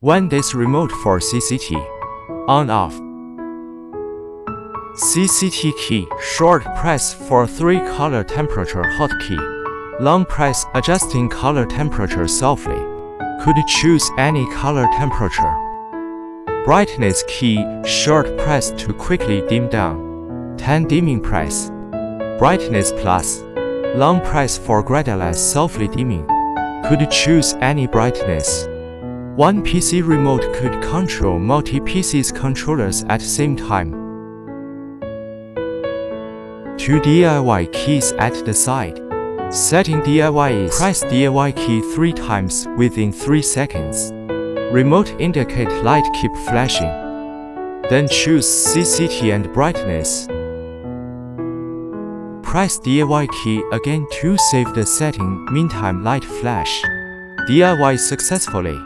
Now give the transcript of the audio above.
1. This remote for CCT. On-off. CCT key. Short press for 3 color temperature hotkey. Long press adjusting color temperature softly. Could choose any color temperature. Brightness key. Short press to quickly dim down. 10 dimming press. Brightness plus. Long press for gradual softly dimming. Could choose any brightness. One PC remote could control multi-PC's controllers at the same time. 2 DIY keys at the side. Setting DIY is press DIY key 3 times within 3 seconds. Remote indicate light keep flashing. Then choose CCT and brightness. Press DIY key again to save the setting, meantime light flash. DIY successfully.